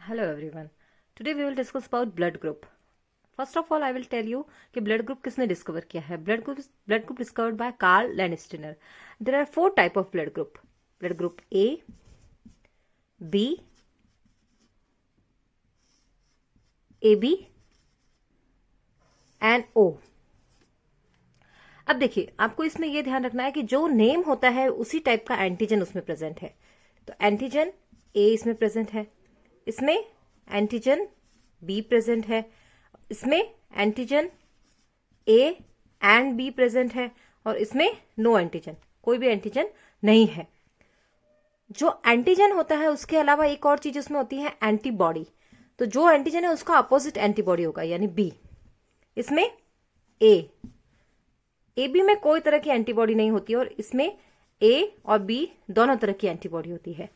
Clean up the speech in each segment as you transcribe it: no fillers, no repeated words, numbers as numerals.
Hello everyone. Today we will discuss about blood group. First of all, I will tell you कि blood group किसने discover किया है. Blood group discovered by Carl Landsteiner. There are 4 type of blood group. Blood group A, B, AB and O. अब देखिए, आपको इसमें यह ध्यान रखना है कि जो नेम होता है उसी टाइप का एंटीजन उसमें प्रेजेंट है. तो एंटीजन ए इसमें प्रेजेंट है, इसमें एंटीजन बी प्रेजेंट है, इसमें antigen A and be present है और इसमें नो एंटीजन, कोई भी एंटीजन नहीं है. जो एंटीजन होता है उसके अलावा एक और चीज उसमें होती है एंटीबॉडी. तो जो एंटीजन है उसका अपोजिट एंटीबॉडी होगा, यानी बी. इसमें ए बी में कोई तरह की एंटीबॉडी नहीं होती और इसमें ए और बी दोनों तरह की एंटीबॉडी होती है.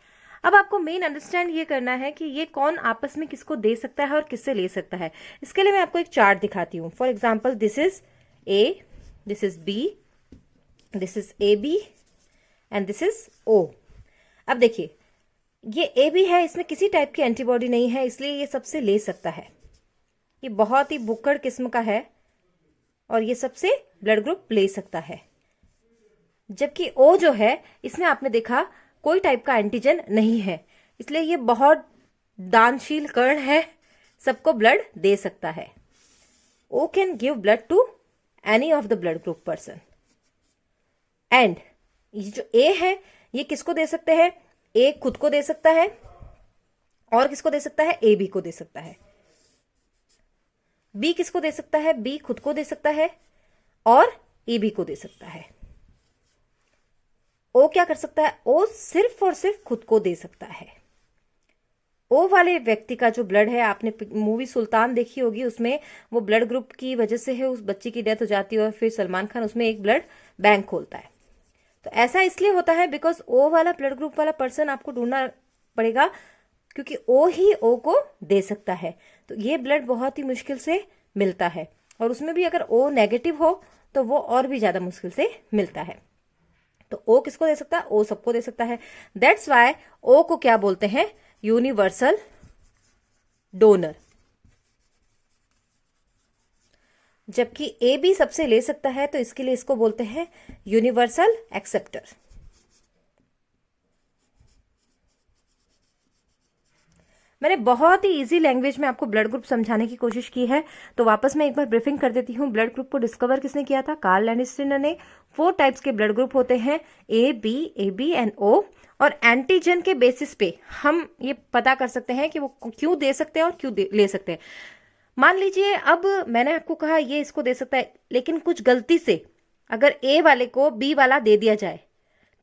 अब आपको मेन अंडरस्टैंड ये करना है कि ये कौन आपस में किसको दे सकता है और किससे ले सकता है. इसके लिए मैं आपको एक चार्ट दिखाती हूं. For example, this is A, this is B, this is A B and this is O. अब देखिए, ये ए बी है, इसमें किसी टाइप की एंटीबॉडी नहीं है, इसलिए ये सबसे ले सकता है. ये बहुत ही भुक्कड़ किस्म का है और ये सबसे ब्लड ग्रुप ले सकता है. जबकि ओ जो है, इसमें आपने देखा कोई टाइप का एंटीजन नहीं है, इसलिए ये बहुत दानशील कर्ण है, सबको ब्लड दे सकता है. O can give blood to any of the blood group person. And ये जो ए है, ये किसको दे सकते हैं? ए खुद को दे सकता है और किसको दे सकता है? ए बी को दे सकता है. बी किसको दे सकता है? बी खुद को दे सकता है और ए बी को दे सकता है. ओ क्या कर सकता है? ओ सिर्फ और सिर्फ खुद को दे सकता है. ओ वाले व्यक्ति का जो ब्लड है, आपने मूवी सुल्तान देखी होगी, उसमें वो ब्लड ग्रुप की वजह से है उस बच्ची की डेथ हो जाती है और फिर सलमान खान उसमें एक ब्लड बैंक खोलता है. तो ऐसा इसलिए होता है बिकॉज ओ वाला ब्लड ग्रुप वाला पर्सन आपको ढूंढना पड़ेगा, क्योंकि ओ ही ओ को दे सकता है. तो ये ब्लड बहुत ही मुश्किल से मिलता है और उसमें भी अगर ओ नेगेटिव हो तो वो और भी ज्यादा मुश्किल से मिलता है. तो ओ किसको दे सकता है? ओ सबको दे सकता है. दैट्स वाई ओ को क्या बोलते हैं? Universal donor. जबकि ए बी सबसे ले सकता है, तो इसके लिए इसको बोलते हैं यूनिवर्सल एक्सेप्टर. मैंने बहुत ही इजी लैंग्वेज में आपको ब्लड ग्रुप समझाने की कोशिश की है, तो वापस मैं एक बार ब्रीफिंग कर देती हूँ. ब्लड ग्रुप को डिस्कवर किसने किया था? कार्ल लैंडस्टीनर ने. 4 टाइप्स के ब्लड ग्रुप होते हैं, ए बी एंड ओ. और एंटीजन के बेसिस पे हम ये पता कर सकते हैं कि वो क्यों दे सकते हैं और क्यों ले सकते हैं. मान लीजिए, अब मैंने आपको कहा ये इसको दे सकता है, लेकिन कुछ गलती से अगर ए वाले को बी वाला दे दिया जाए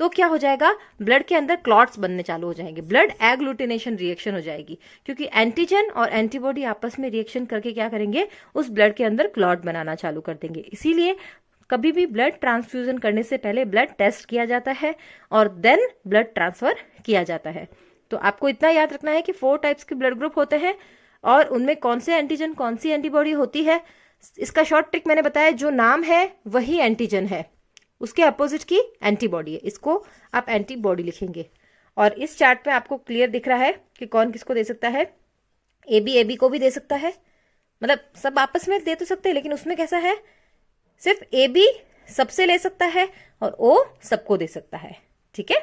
तो क्या हो जाएगा? ब्लड के अंदर क्लॉट्स बनने चालू हो जाएंगे, ब्लड एग्लूटिनेशन रिएक्शन हो जाएगी, क्योंकि एंटीजन और एंटीबॉडी आपस में रिएक्शन करके क्या करेंगे? उस ब्लड के अंदर क्लॉट बनाना चालू कर देंगे. इसीलिए कभी भी ब्लड ट्रांसफ्यूजन करने से पहले ब्लड टेस्ट किया जाता है और देन ब्लड ट्रांसफर किया जाता है. तो आपको इतना याद रखना है कि 4 टाइप्स के ब्लड ग्रुप होते हैं और उनमें कौन से एंटीजन कौन सी एंटीबॉडी होती है. इसका शॉर्ट ट्रिक मैंने बताया, जो नाम है वही एंटीजन है, उसके अपोजिट की एंटीबॉडी है, इसको आप एंटीबॉडी लिखेंगे. और इस चार्ट पे आपको क्लियर दिख रहा है कि कौन किसको दे सकता है. ए बी को भी दे सकता है, मतलब सब आपस में दे तो सकते हैं, लेकिन उसमें कैसा है? सिर्फ ए बी सबसे ले सकता है और ओ सबको दे सकता है. ठीक है.